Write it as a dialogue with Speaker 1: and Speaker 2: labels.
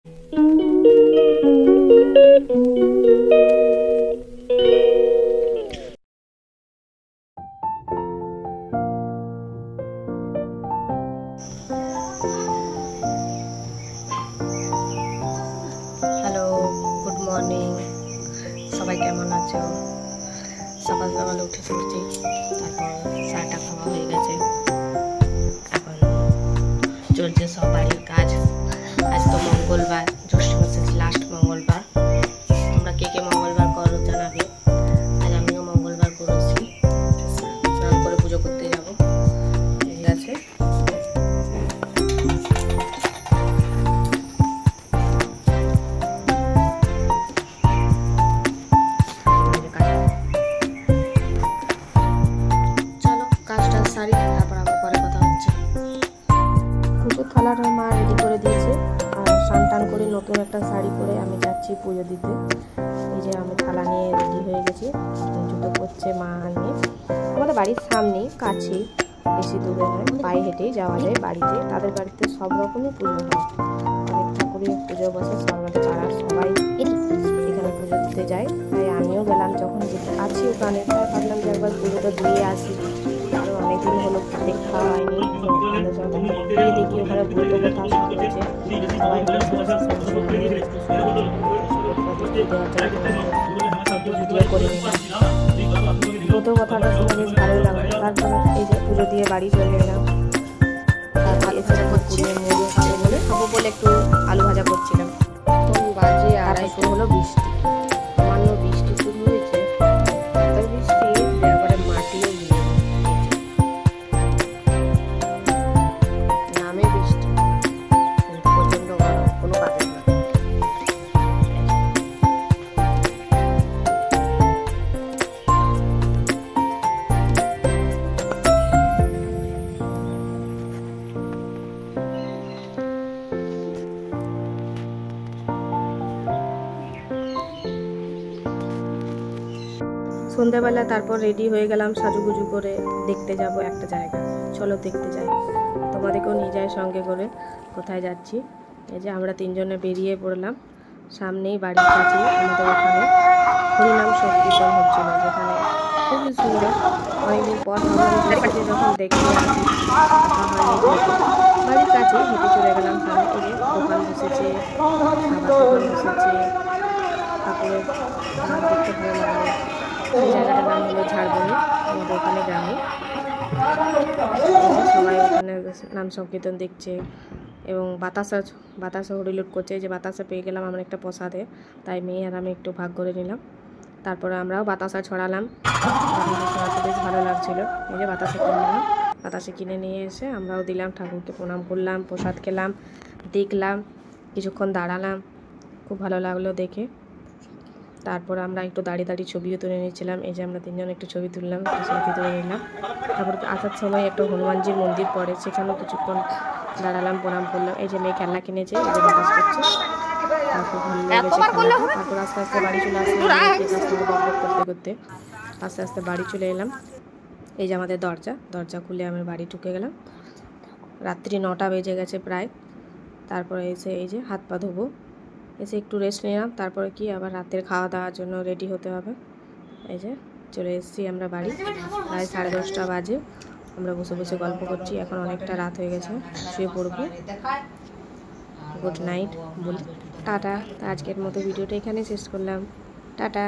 Speaker 1: Hello, good morning. সবাই কেমন আছো? সকাল সকাল উঠে পড়ছি, তারপর চাটা খাওয়া হয়ে গেছে। এখন চলছে সব বাড়ির কাজ। আজ তো মঙ্গলবার, জ্যৈষ্ঠ মাসের লাস্ট মঙ্গলবার। তোমরা কে কে মঙ্গলবার করো জানাবে। আজ আমিও মঙ্গলবার করেছি। স্নান করে পুজো করতে যাবো। ঠিক আছে, শাড়ি, তারপর আবার পরে কথা হচ্ছে। পুজোর থালাটা মা রেডি করে দিয়েছে, আর স্নান টান করে নতুন একটা শাড়ি পরে আমি যাচ্ছি পুজো দিতে। এই যে আমি থালা নিয়ে রেডি হয়ে গেছি, জুতো করছে মা নিয়ে। আমাদের বাড়ির সামনেই, কাছেই, বেশি দূরে নয়, পায়ে হেঁটেই যাওয়া যায় বাড়িতে। তাদের বাড়িতে সব রকমই পুজো হয়, অনেক ঠাকুরের পুজো বসে। আমাদের পাড়ার সবাই এখানে পুজো দিতে যায়, তাই আমিও গেলাম। যখন আছি ওখানে, তাই ভাবলাম যে একবার পুজোটা দিয়ে আসি। আরও অনেকদিন হলো দেখা হয়নি, গিয়ে দেখি ওখানে ব্রত কথা শুনেছে সবাই ভিডিও করে নিলাম। ব্রত কথাটা শুনে বেশ ভালোই লাগলো। তারপরে এই যে পুজো দিয়ে বাড়ি চলে এলাম। তারপর এসে পুজোর মুড়ি খাবো বলে একটু আলু ভাজা করছিলাম। তখন বাজে 2:30 হলো, বৃষ্টি, সামান্য বৃষ্টি শুরু হয়েছে। এত বৃষ্টি একবারে মাটিও ভিজে নামে বৃষ্টি, কিন্তু প্রচন্ড গরম, কোনো কাজের না। সন্ধ্যাবেলা তারপর রেডি হয়ে গেলাম, সাজুগুজু করে দেখতে যাব একটা জায়গা। চলো দেখতে যাই, তোমাদেরকেও নিয়ে যায় সঙ্গে করে। কোথায় যাচ্ছি? এই যে আমরা তিনজনে বেরিয়ে পড়লাম। সামনেই বাড়ির কাছে আমাদের ওখানে হরিনাম সংকীর্তন হচ্ছিল, যেখানে খুবই সুন্দর। অনেকদিন পর যখন দেখতে আসি, বাড়ির কাছেই হেঁটে চলে গেলাম। সামনে এই যে দোকান বসেছে, খাবার দোকান বসেছে, ঠাকুরের নাম দেখতে ভালো লাগলো। এই জায়গাটার নাম হলো ঝাড়বনি, আমাদের ওখানে গ্রামে। সবাই ওখানে নাম সংকীর্তন দেখছে এবং বাতাসা হরিলুট করছে। যে বাতাসা পেয়ে গেলাম আমরা একটা প্রসাদে, তাই মেয়ে আর আমি একটু ভাগ করে নিলাম। তারপরে আমরাও বাতাসা ছড়ালাম, ছড়াতে বেশ ভালো লাগছিলো। এই যে বাতাসা কিনে নিলাম, বাতাসা কিনে নিয়ে এসে আমরাও দিলাম, ঠাকুরকে প্রণাম করলাম, প্রসাদ খেলাম, দেখলাম, কিছুক্ষণ দাঁড়ালাম, খুব ভালো লাগলো দেখে। তারপর আমরা একটু দাঁড়িয়ে ছবিও তুলে নিয়েছিলাম। এই যে আমরা তিনজন একটু ছবি তুললাম, সেলফি তুলে নিলাম। তারপর আসার সময় একটা হনুমানজির মন্দির পড়ে, সেখানেও কিছুক্ষণ দাঁড়ালাম, প্রণাম করলাম। এই যে মেয়ে খেলনা কিনেছে, এই যে বাতাস করছে, তারপর ভালো লেগেছে খেলনাটা। তারপর আস্তে আস্তে বাড়ি চলে আসলাম, করতে করতে আস্তে আস্তে বাড়ি চলে এলাম। এই যে আমাদের দরজা খুলে আমি বাড়ি ঢুকে গেলাম। রাত্রি 9টা বেজে গেছে প্রায়। তারপরে এসে এই যে হাত পা ধোবো, এসে একটু রেস্ট নিলাম। তারপরে কি আবার রাতের খাওয়া দাওয়ার জন্য রেডি হতে হবে। এই যে চলে এসেছি আমরা বাড়ি, প্রায় 10:30 বাজে। আমরা বসে বসে গল্প করছি, এখন অনেকটা রাত হয়ে গেছে, শুয়ে পড়বো। গুড নাইট বলি, টাটা। আজকের মতো ভিডিওটা এখানে শেষ করলাম, টাটা।